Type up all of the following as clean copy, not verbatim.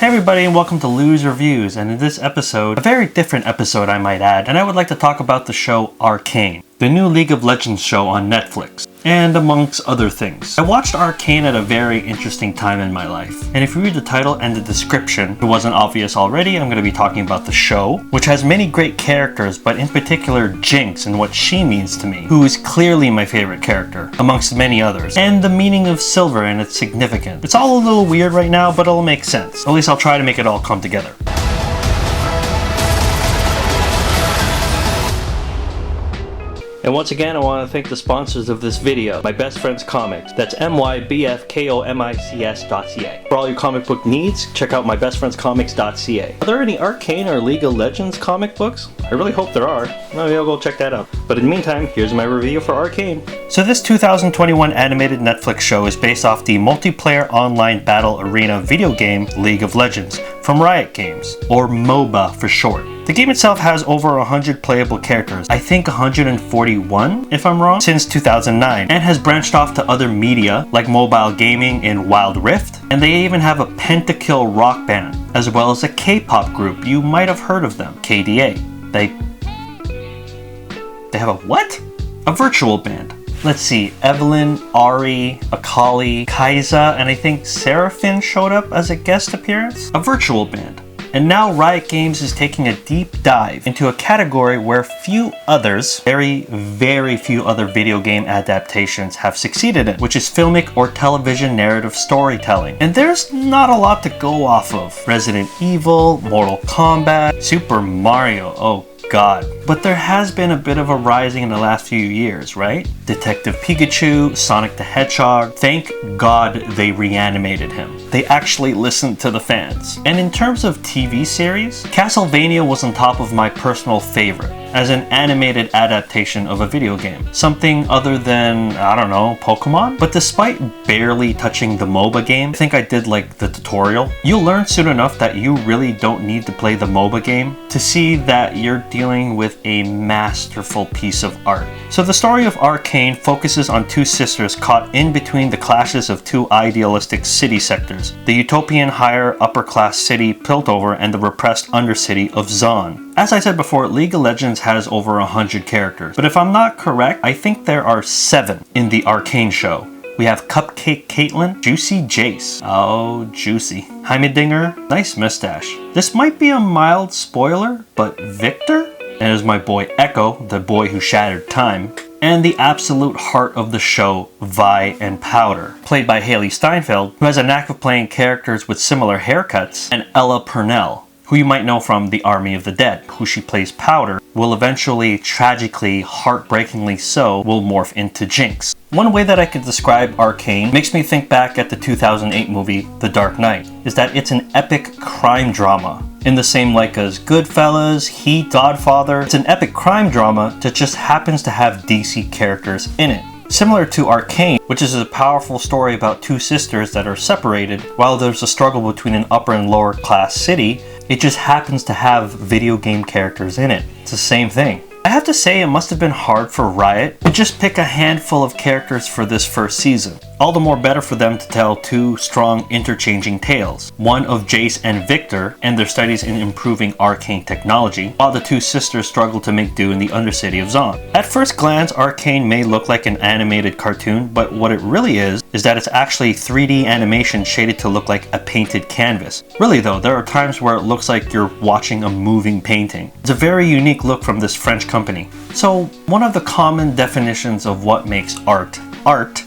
Hey everybody, and welcome to Llew's Reviews, and in this episode, a very different episode I might add, and I would like to talk about the show Arcane, the new League of Legends show on Netflix, and amongst other things. I watched Arcane at a very interesting time in my life, and if you read the title and the description, if it wasn't obvious already, I'm going to be talking about the show, which has many great characters, but in particular Jinx and what she means to me, who is clearly my favorite character, amongst many others, and the meaning of silver and its significance. It's all a little weird right now, but it'll make sense. At least I'll try to make it all come together. And once again, I want to thank the sponsors of this video, My Best Friends Comics. That's mybfkomics.ca. For all your comic book needs, check out mybestfriendscomics.ca. Are there any Arcane or League of Legends comic books? I really hope there are. Maybe I'll go check that out. But in the meantime, here's my review for Arcane. So this 2021 animated Netflix show is based off the multiplayer online battle arena video game League of Legends from Riot Games, or MOBA for short. The game itself has over 100 playable characters, I think 141 if I'm wrong, since 2009, and has branched off to other media like mobile gaming in Wild Rift, and they even have a pentakill rock band, as well as a K-pop group. You might have heard of them, KDA. They have a what? A virtual band. Let's see, Evelyn, Ari, Akali, Kaiza, and I think Seraphine showed up as a guest appearance? A virtual band. And now Riot Games is taking a deep dive into a category where few others, very few other video game adaptations have succeeded in, which is filmic or television narrative storytelling. And there's not a lot to go off of. Resident Evil, Mortal Kombat, Super Mario, oh God. But there has been a bit of a rising in the last few years, right? Detective Pikachu, Sonic the Hedgehog, thank God they reanimated him. They actually listened to the fans. And in terms of TV series, Castlevania was on top of my personal favorite, as an animated adaptation of a video game. Something other than, I don't know, Pokemon? But despite barely touching the MOBA game, I think I did like the tutorial, you'll learn soon enough that you really don't need to play the MOBA game to see that you're dealing with a masterful piece of art. So the story of Arcane focuses on two sisters caught in between the clashes of two idealistic city sectors, the utopian higher upper class city Piltover and the repressed undercity of Zaun. As I said before, League of Legends has over 100 characters, but if I'm not correct, I think there are 7 in the Arcane show. We have Cupcake Caitlyn, Juicy Jace, oh juicy, Heimerdinger, nice mustache. This might be a mild spoiler, but Victor? And there's my boy Echo, the boy who shattered time. And the absolute heart of the show, Vi and Powder, played by Haley Steinfeld, who has a knack of playing characters with similar haircuts, and Ella Purnell, who you might know from The Army of the Dead, who she plays Powder, will eventually, tragically, heartbreakingly so, will morph into Jinx. One way that I could describe Arcane makes me think back at the 2008 movie The Dark Knight, is that it's an epic crime drama. In the same like as Goodfellas, Heat, Godfather, it's an epic crime drama that just happens to have DC characters in it. Similar to Arcane, which is a powerful story about two sisters that are separated while there's a struggle between an upper and lower class city, it just happens to have video game characters in it. It's the same thing. I have to say it must have been hard for Riot to just pick a handful of characters for this first season. All the more better for them to tell two strong interchanging tales, one of Jace and Victor and their studies in improving arcane technology, while the two sisters struggle to make do in the undercity of Zaun. At first glance, Arcane may look like an animated cartoon, but what it really is that it's actually 3D animation shaded to look like a painted canvas. Really though, there are times where it looks like you're watching a moving painting. It's a very unique look from this French company. So, one of the common definitions of what makes art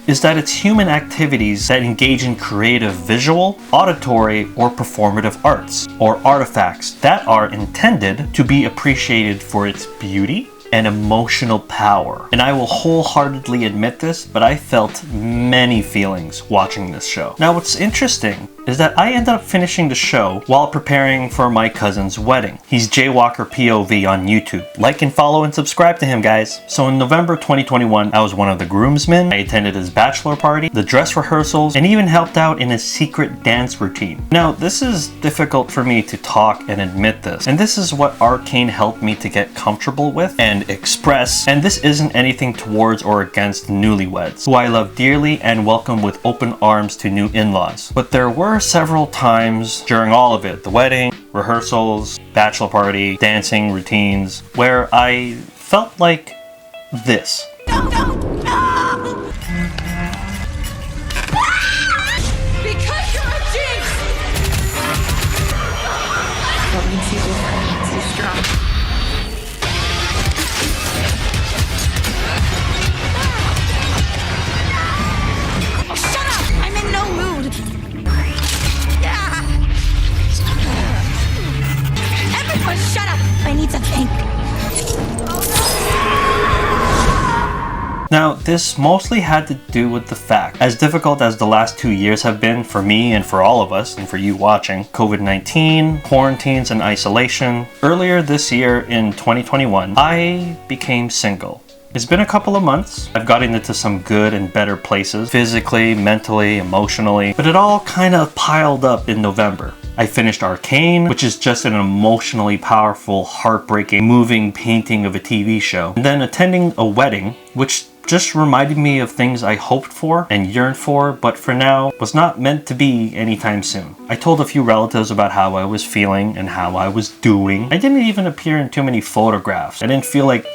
is that it's human activities that engage in creative visual, auditory, or performative arts, or artifacts that are intended to be appreciated for its beauty and emotional power. And I will wholeheartedly admit this, but I felt many feelings watching this show. Now what's interesting is that I ended up finishing the show while preparing for my cousin's wedding. He's Jaywalker POV on YouTube. Like and follow and subscribe to him, guys. So in November 2021, I was one of the groomsmen. I attended his bachelor party, the dress rehearsals, and even helped out in his secret dance routine. Now, this is difficult for me to talk and admit this, and this is what Arcane helped me to get comfortable with and express, and this isn't anything towards or against newlyweds, who I love dearly and welcome with open arms to new in-laws. But there were were several times during all of it, the wedding, rehearsals, bachelor party, dancing, routines, where I felt like this. No! Because you're a jinx! What makes you different? What makes you strong? Oh, shut up! I'm in no mood! Yeah. Everyone shut up! I need to think. Now, this mostly had to do with the fact, as difficult as the last 2 years have been for me and for all of us, and for you watching, COVID-19, quarantines and isolation, earlier this year in 2021, I became single. It's been a couple of months. I've gotten into some good and better places, physically, mentally, emotionally, but it all kind of piled up in November. I finished Arcane, which is just an emotionally powerful, heartbreaking, moving painting of a TV show, and then attending a wedding, which just reminded me of things I hoped for and yearned for, but for now was not meant to be anytime soon. I told a few relatives about how I was feeling and how I was doing. I didn't even appear in too many photographs. I didn't feel like,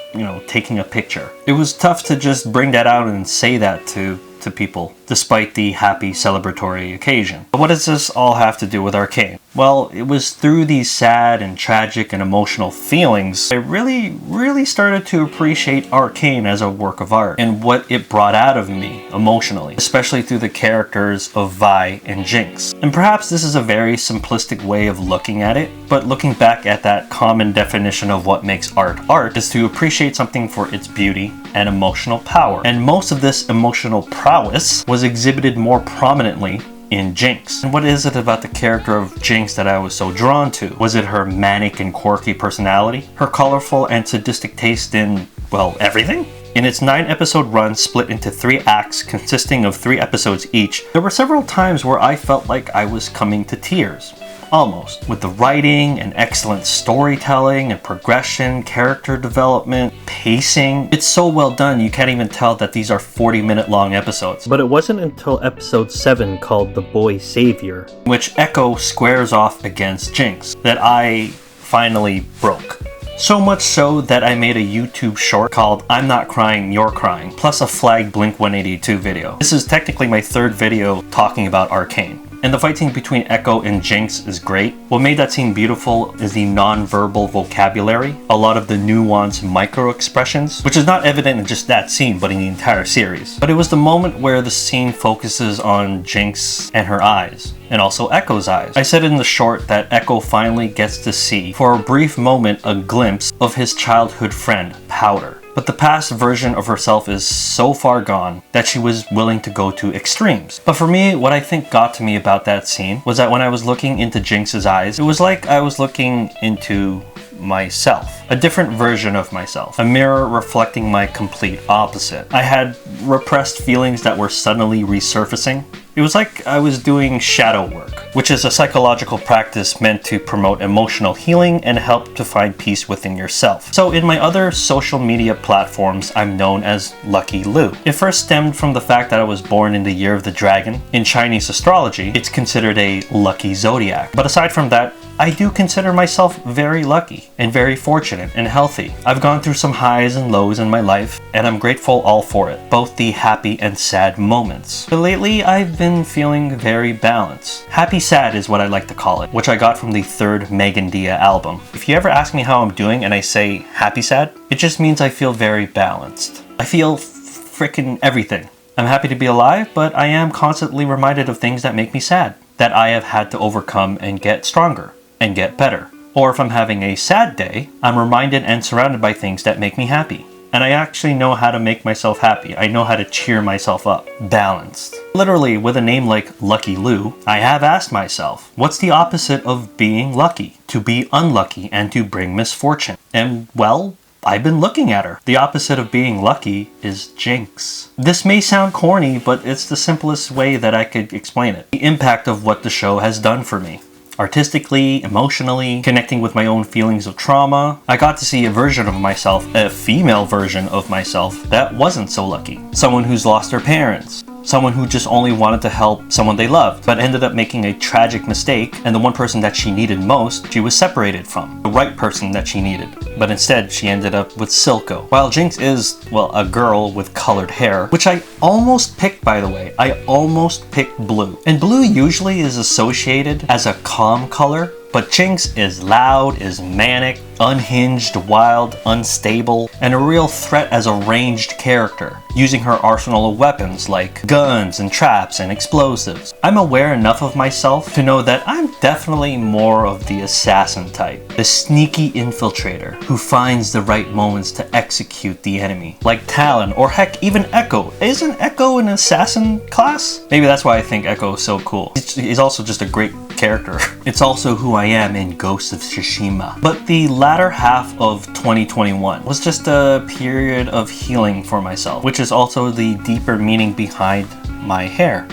taking a picture. It was tough to just bring that out and say that to people, despite the happy celebratory occasion. But what does this all have to do with Arcane? Well, it was through these sad and tragic and emotional feelings I really started to appreciate Arcane as a work of art and what it brought out of me emotionally, especially through the characters of Vi and Jinx. And perhaps this is a very simplistic way of looking at it, but looking back at that common definition of what makes art is to appreciate something for its beauty and emotional power. And most of this emotional prowess was exhibited more prominently in Jinx. And what is it about the character of Jinx that I was so drawn to? Was it her manic and quirky personality? Her colorful and sadistic taste in, well, everything? In its 9-episode run split into 3 acts consisting of 3 episodes each, there were several times where I felt like I was coming to tears. Almost. With the writing and excellent storytelling and progression, character development, pacing. It's so well done you can't even tell that these are 40-minute long episodes. But it wasn't until episode 7 called The Boy Savior, in which Echo squares off against Jinx, that I finally broke. So much so that I made a YouTube short called I'm Not Crying, You're Crying, plus a flagged Blink-182 video. This is technically my 3rd video talking about Arcane. And the fight scene between Echo and Jinx is great. What made that scene beautiful is the non-verbal vocabulary, a lot of the nuanced micro-expressions, which is not evident in just that scene, but in the entire series. But it was the moment where the scene focuses on Jinx and her eyes, and also Echo's eyes. I said in the short that Echo finally gets to see, for a brief moment, a glimpse of his childhood friend, Powder. But the past version of herself is so far gone that she was willing to go to extremes. But for me, what I think got to me about that scene was that when I was looking into Jinx's eyes, it was like I was looking into myself, a different version of myself, a mirror reflecting my complete opposite. I had repressed feelings that were suddenly resurfacing. It was like I was doing shadow work, which is a psychological practice meant to promote emotional healing and help to find peace within yourself. So in my other social media platforms, I'm known as Llew. It first stemmed from the fact that I was born in the year of the dragon. In Chinese astrology, it's considered a lucky zodiac. But aside from that, I do consider myself very lucky and very fortunate and healthy. I've gone through some highs and lows in my life, and I'm grateful all for it, both the happy and sad moments. But lately, I've been feeling very balanced. Happy sad is what I like to call it, which I got from the 3rd Megan Dia album. If you ever ask me how I'm doing and I say happy sad, it just means I feel very balanced. I feel frickin' everything. I'm happy to be alive, but I am constantly reminded of things that make me sad, that I have had to overcome and get stronger and get better. Or if I'm having a sad day, I'm reminded and surrounded by things that make me happy. And I actually know how to make myself happy. I know how to cheer myself up. Balanced. Literally, with a name like Llew, I have asked myself, what's the opposite of being lucky? To be unlucky and to bring misfortune. And well, I've been looking at her. The opposite of being lucky is Jinx. This may sound corny, but it's the simplest way that I could explain it. The impact of what the show has done for me. Artistically, emotionally, connecting with my own feelings of trauma. I got to see a version of myself, a female version of myself, that wasn't so lucky. Someone who's lost their parents, Someone who just only wanted to help someone they loved, but ended up making a tragic mistake, and the one person that she needed most, she was separated from. The right person that she needed. But instead, she ended up with Silco. While Jinx is, well, a girl with colored hair, which I almost picked, by the way. I almost picked blue. And blue usually is associated as a calm color, but Jinx is loud, is manic, unhinged, wild, unstable, and a real threat as a ranged character, using her arsenal of weapons like guns and traps and explosives. I'm aware enough of myself to know that I'm definitely more of the assassin type, the sneaky infiltrator who finds the right moments to execute the enemy, like Talon, or heck, even Echo. Isn't Echo an assassin class? Maybe that's why I think Echo is so cool. He's also just a great character. It's also who I am in Ghost of Tsushima. But the latter half of 2021 was just a period of healing for myself, which is also the deeper meaning behind my hair.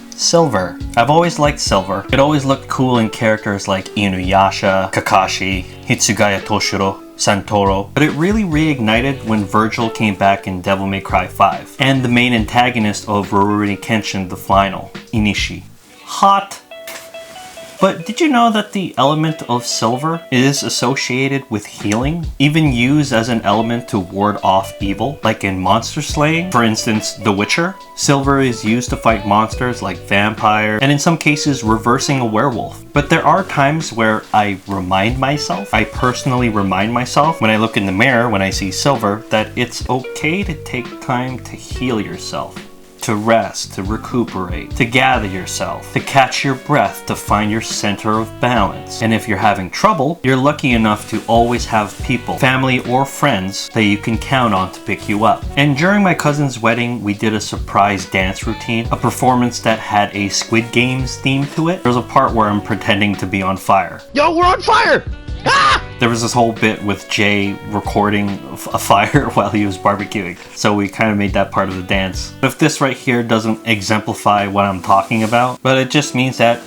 Silver. I've always liked silver. It always looked cool in characters like Inuyasha, Kakashi, Hitsugaya Toshiro, Santoro, but it really reignited when Virgil came back in Devil May Cry 5, and the main antagonist of Rurouni Kenshin the final, Inishi. Hot. But did you know that the element of silver is associated with healing, even used as an element to ward off evil, like in monster slaying? For instance, The Witcher. Silver is used to fight monsters like vampire, and in some cases reversing a werewolf. But there are times where I personally remind myself when I look in the mirror when I see silver, that it's okay to take time to heal yourself. To rest, to recuperate, to gather yourself, to catch your breath, to find your center of balance. And if you're having trouble, you're lucky enough to always have people, family or friends, that you can count on to pick you up. And during my cousin's wedding, we did a surprise dance routine, a performance that had a Squid Games theme to it. There was a part where I'm pretending to be on fire. Yo, we're on fire! Ah! There was this whole bit with Jay recording a fire while he was barbecuing. So we kind of made that part of the dance. If this right here doesn't exemplify what I'm talking about, but it just means that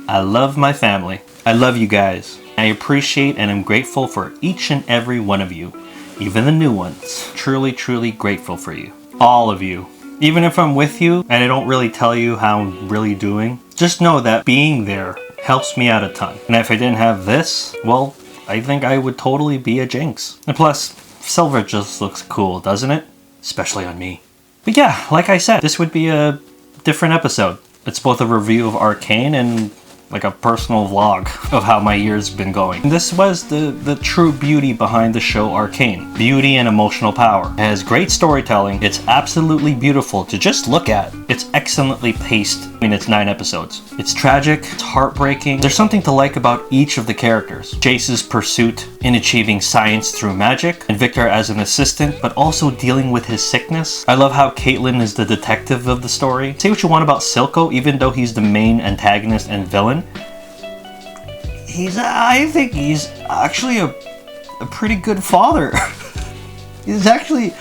I love my family. I love you guys. I appreciate and am grateful for each and every one of you, even the new ones. Truly, truly grateful for you. All of you. Even if I'm with you and I don't really tell you how I'm really doing, just know that being there helps me out a ton. And if I didn't have this, well, I think I would totally be a Jinx. And plus, silver just looks cool, doesn't it? Especially on me. But yeah, like I said, this would be a different episode. It's both a review of Arcane and like a personal vlog of how my year's been going. And this was the true beauty behind the show Arcane. Beauty and emotional power. It has great storytelling. It's absolutely beautiful to just look at. It's excellently paced in its 9 episodes. It's tragic, it's heartbreaking. There's something to like about each of the characters. Jace's pursuit in achieving science through magic, and Victor as an assistant, but also dealing with his sickness. I love how Caitlyn is the detective of the story. Say what you want about Silco, even though he's the main antagonist and villain, I think he's actually a pretty good father. He's actually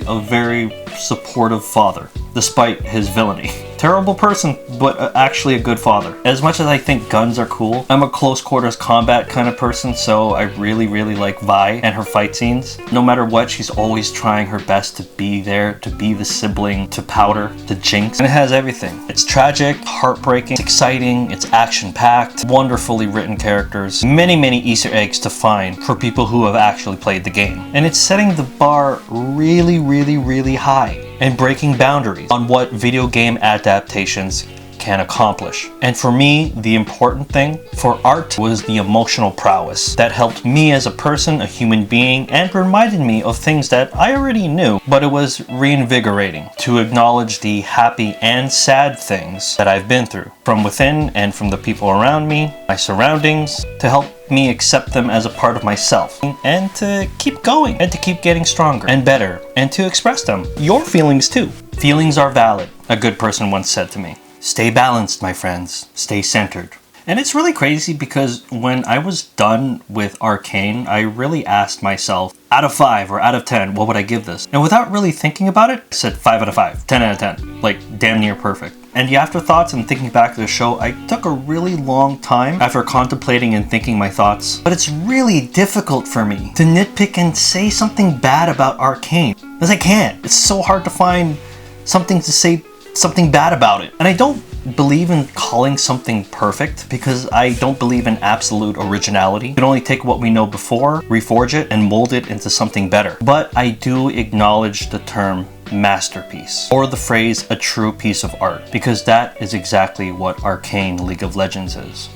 a very supportive father, despite his villainy. Terrible person, but actually a good father. As much as I think guns are cool, I'm a close quarters combat kind of person, so I really, really like Vi and her fight scenes. No matter what, she's always trying her best to be there, to be the sibling to Powder, to Jinx, and it has everything. It's tragic, heartbreaking, it's exciting, it's action-packed, wonderfully written characters, many, many Easter eggs to find for people who have actually played the game. And it's setting the bar really, really, really high and breaking boundaries on what video game adaptations can accomplish. And for me, the important thing for art was the emotional prowess that helped me as a person, a human being, and reminded me of things that I already knew, but it was reinvigorating to acknowledge the happy and sad things that I've been through, from within and from the people around me, my surroundings, to help me accept them as a part of myself, and to keep going, and to keep getting stronger and better, and to express them. Your feelings too. Feelings are valid, a good person once said to me. Stay balanced, my friends. Stay centered. And it's really crazy because when I was done with Arcane, I really asked myself, out of 5 or out of 10, what would I give this? And without really thinking about it, I said 5 out of 5, 10 out of 10, like damn near perfect. And the afterthoughts and thinking back to the show, I took a really long time after contemplating and thinking my thoughts. But it's really difficult for me to nitpick and say something bad about Arcane, because I can't. It's so hard to find something to say something bad about it. And I don't believe in calling something perfect because I don't believe in absolute originality. We can only take what we know before, reforge it, and mold it into something better. But I do acknowledge the term masterpiece, or the phrase a true piece of art, because that is exactly what Arcane League of Legends is.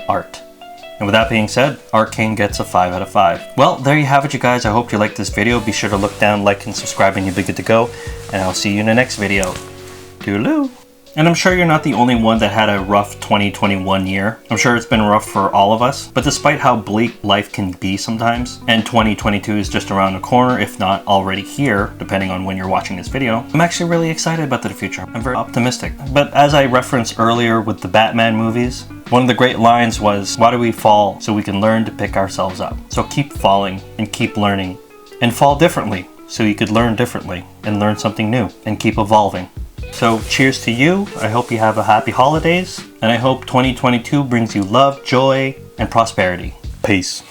Art. And with that being said, Arcane gets a 5 out of 5. Well, there you have it, you guys. I hope you liked this video. Be sure to look down, like, and subscribe, and you'll be good to go. And I'll see you in the next video. Toodaloo! And I'm sure you're not the only one that had a rough 2021 year. I'm sure it's been rough for all of us. But despite how bleak life can be sometimes, and 2022 is just around the corner, if not already here, depending on when you're watching this video, I'm actually really excited about the future. I'm very optimistic. But as I referenced earlier with the Batman movies, one of the great lines was, why do we fall? So we can learn to pick ourselves up. So keep falling and keep learning. And fall differently, so you could learn differently and learn something new and keep evolving. So cheers to you. I hope you have a happy holidays, and I hope 2022 brings you love, joy, and prosperity. Peace.